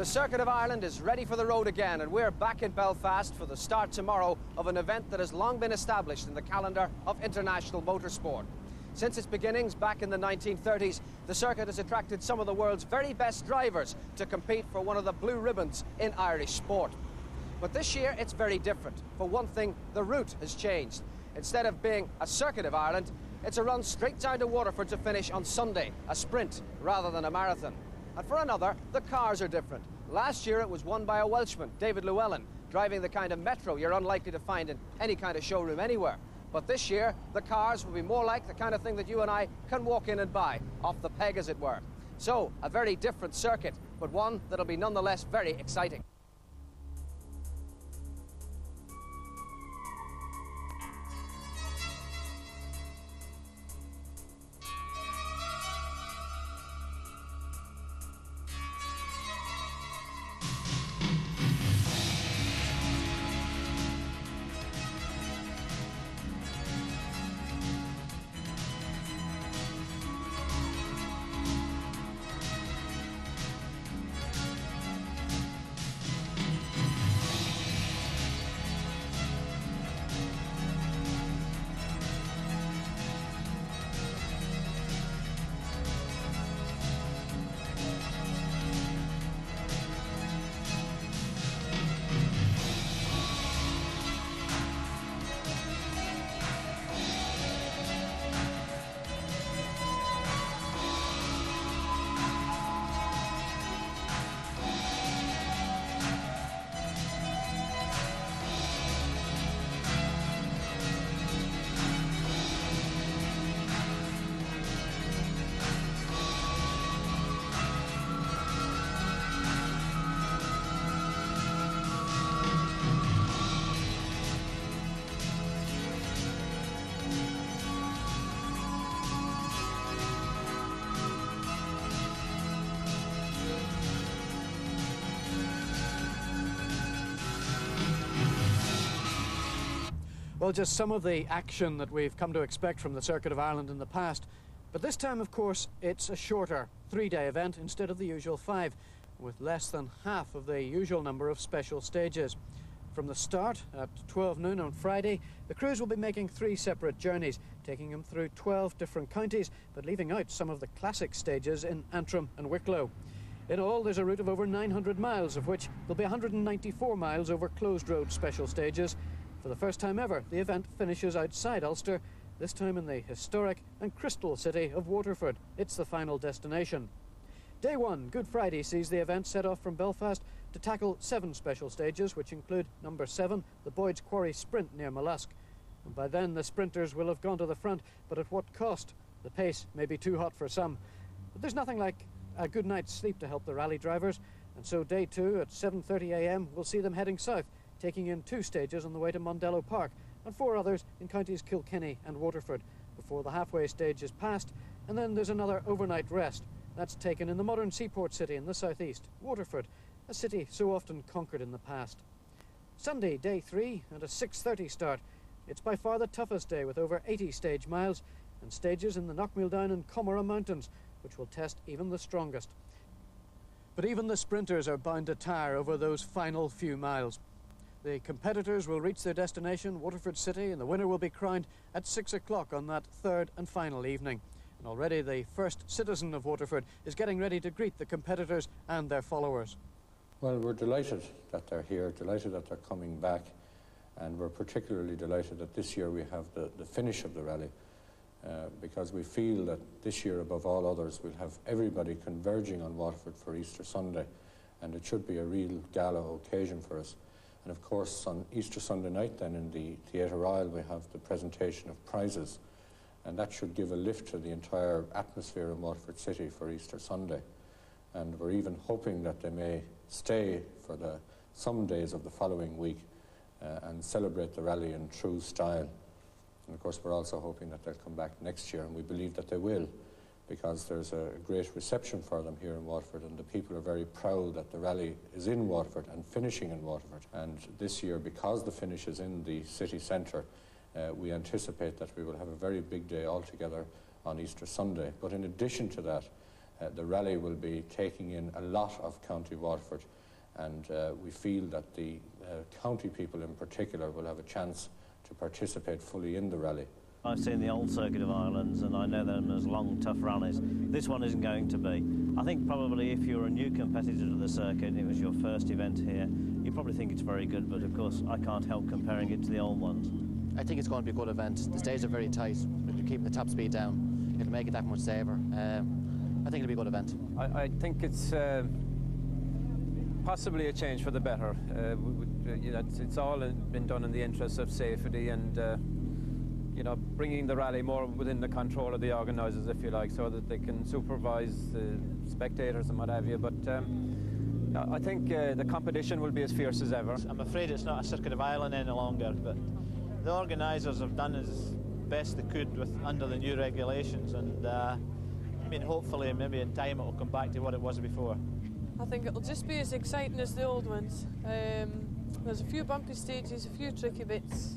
The Circuit of Ireland is ready for the road again, and we're back in Belfast for the start tomorrow of an event that has long been established in the calendar of international motorsport. Since its beginnings back in the 1930s, the circuit has attracted some of the world's very best drivers to compete for one of the blue ribbons in Irish sport. But this year, it's very different. For one thing, the route has changed. Instead of being a Circuit of Ireland, it's a run straight down to Waterford to finish on Sunday, a sprint rather than a marathon. And for another, the cars are different. Last year, it was won by a Welshman, David Llewellyn, driving the kind of Metro you're unlikely to find in any kind of showroom anywhere. But this year, the cars will be more like the kind of thing that you and I can walk in and buy, off the peg as it were. So, a very different circuit, but one that'll be nonetheless very exciting. Well, just some of the action that we've come to expect from the Circuit of Ireland in the past. But this time, of course, it's a shorter 3-day event instead of the usual 5, with less than half of the usual number of special stages. From the start at 12 noon on Friday, the crews will be making 3 separate journeys, taking them through 12 different counties, but leaving out some of the classic stages in Antrim and Wicklow. In all, there's a route of over 900 miles, of which there'll be 194 miles over closed road special stages. For the first time ever, the event finishes outside Ulster, this time in the historic and crystal city of Waterford. It's the final destination. Day 1, Good Friday, sees the event set off from Belfast to tackle 7 special stages, which include number 7, the Boyd's Quarry Sprint near Mollusk. And by then, the sprinters will have gone to the front, but at what cost? The pace may be too hot for some. But there's nothing like a good night's sleep to help the rally drivers, and so Day 2 at 7:30 a.m. will see them heading south, taking in 2 stages on the way to Mondello Park and 4 others in counties Kilkenny and Waterford before the halfway stage is passed, and then there's another overnight rest. That's taken in the modern seaport city in the southeast, Waterford, a city so often conquered in the past. Sunday, Day 3, and a 6:30 start. It's by far the toughest day, with over 80 stage miles and stages in the Knockmealdown and Comora Mountains, which will test even the strongest. But even the sprinters are bound to tire over those final few miles. The competitors will reach their destination, Waterford City, and the winner will be crowned at 6 o'clock on that 3rd and final evening. And already the first citizen of Waterford is getting ready to greet the competitors and their followers. Well, we're delighted that they're here, delighted that they're coming back, and we're particularly delighted that this year we have the finish of the rally, because we feel that this year, above all others, we'll have everybody converging on Waterford for Easter Sunday, and it should be a real gala occasion for us. And of course, on Easter Sunday night then in the Theatre Royal, we have the presentation of prizes, and that should give a lift to the entire atmosphere in Waterford City for Easter Sunday. And we're even hoping that they may stay for some days of the following week and celebrate the rally in true style. And of course, we're also hoping that they'll come back next year, and we believe that they will, because there's a great reception for them here in Waterford, and the people are very proud that the rally is in Waterford and finishing in Waterford. And this year, because the finish is in the city centre, we anticipate that we will have a very big day altogether on Easter Sunday. But in addition to that, The rally will be taking in a lot of County Waterford, and we feel that the county people in particular will have a chance to participate fully in the rally. I've seen the old Circuit of Irelands and I know them as long, tough rallies. This one isn't going to be. I think probably if you're a new competitor to the circuit and it was your first event here, you probably think it's very good, but of course I can't help comparing it to the old ones. I think it's going to be a good event. The stages are very tight. We're keeping the top speed down. It'll make it that much safer. I think it'll be a good event. I think it's possibly a change for the better. You know, it's all been done in the interest of safety and you know, bringing the rally more within the control of the organisers, if you like, so that they can supervise the spectators and what have you. But I think the competition will be as fierce as ever. I'm afraid it's not a Circuit of Ireland any longer, but the organisers have done as best they could under the new regulations, and I mean, hopefully maybe in time it will come back to what it was before. I think it'll just be as exciting as the old ones. There's a few bumpy stages, a few tricky bits.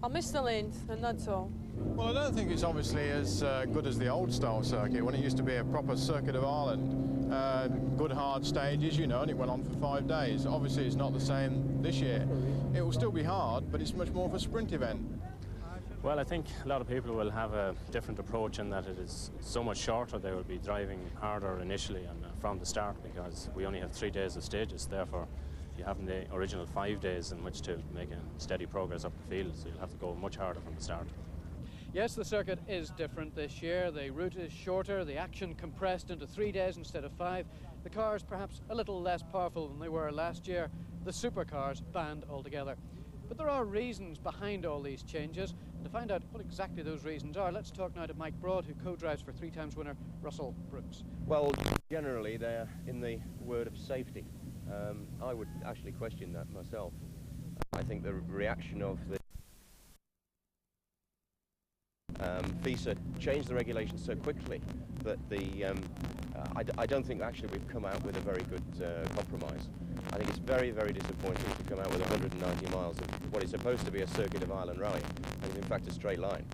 I'll miss the length, and that's all. Well, I don't think it's obviously as good as the old style circuit, when it used to be a proper Circuit of Ireland. Good hard stages, you know, and it went on for 5 days. Obviously it's not the same this year. It will still be hard, but it's much more of a sprint event. Well, I think a lot of people will have a different approach in that it is so much shorter. They will be driving harder initially and from the start, because we only have 3 days of stages. Therefore, you have the original 5 days in which to make a steady progress up the field, so you'll have to go much harder from the start. Yes, the circuit is different this year. The route is shorter, the action compressed into 3 days instead of 5. The cars perhaps a little less powerful than they were last year. The supercars banned altogether. But there are reasons behind all these changes, and to find out what exactly those reasons are, let's talk now to Mike Broad, who co-drives for 3-times winner Russell Brooks. Well, generally they're in the word of safety. I would actually question that myself. I think the reaction of the FISA changed the regulations so quickly that I don't think actually we've come out with a very good compromise. I think it's very, very disappointing to come out with 190 miles of what is supposed to be a Circuit of Ireland rally, and in fact a straight line.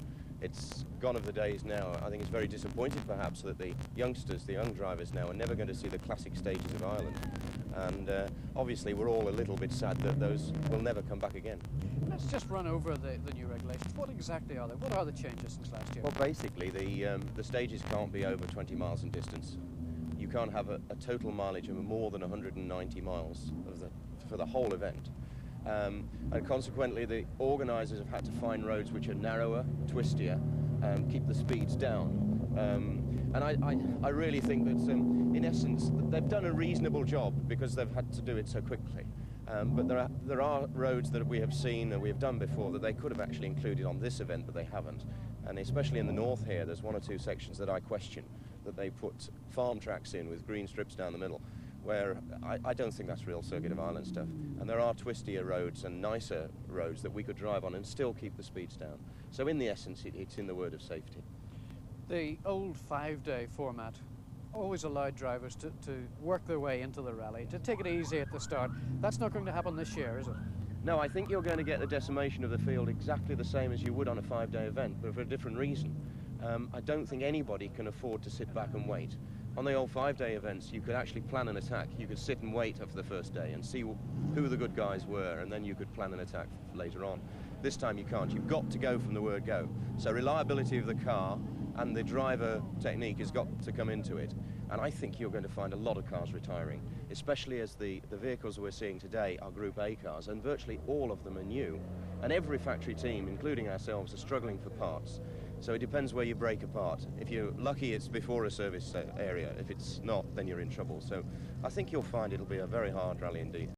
It's gone of the days now. I think it's very disappointing perhaps that the youngsters, the young drivers now, are never going to see the classic stages of Ireland. And obviously we're all a little bit sad that those will never come back again. Let's just run over the new regulations. What exactly are they? What are the changes since last year? Well, basically the stages can't be over 20 miles in distance. You can't have a total mileage of more than 190 miles for the whole event. And consequently, the organisers have had to find roads which are narrower, twistier, keep the speeds down. And I really think that, in essence, they've done a reasonable job because they've had to do it so quickly. But there are roads that we have seen and we have done before that they could have actually included on this event, but they haven't. And especially in the north here, there's 1 or 2 sections that I question, that they put farm tracks in with green strips down the middle, where I don't think that's real Circuit of Ireland stuff. And there are twistier roads and nicer roads that we could drive on and still keep the speeds down. So in the essence, it's in the word of safety. The old 5-day format always allowed drivers to work their way into the rally, to take it easy at the start. That's not going to happen this year, is it? No, I think you're going to get the decimation of the field exactly the same as you would on a 5-day event, but for a different reason. I don't think anybody can afford to sit back and wait. On the old 5-day events, you could actually plan an attack. You could sit and wait for the first day and see who the good guys were, and then you could plan an attack later on. This time you can't. You've got to go from the word go. So reliability of the car and the driver technique has got to come into it. And I think you're going to find a lot of cars retiring, especially as the vehicles we're seeing today are Group A cars, and virtually all of them are new. And every factory team, including ourselves, are struggling for parts. So it depends where you break apart. If you're lucky, it's before a service area. If it's not, then you're in trouble. So I think you'll find it'll be a very hard rally indeed.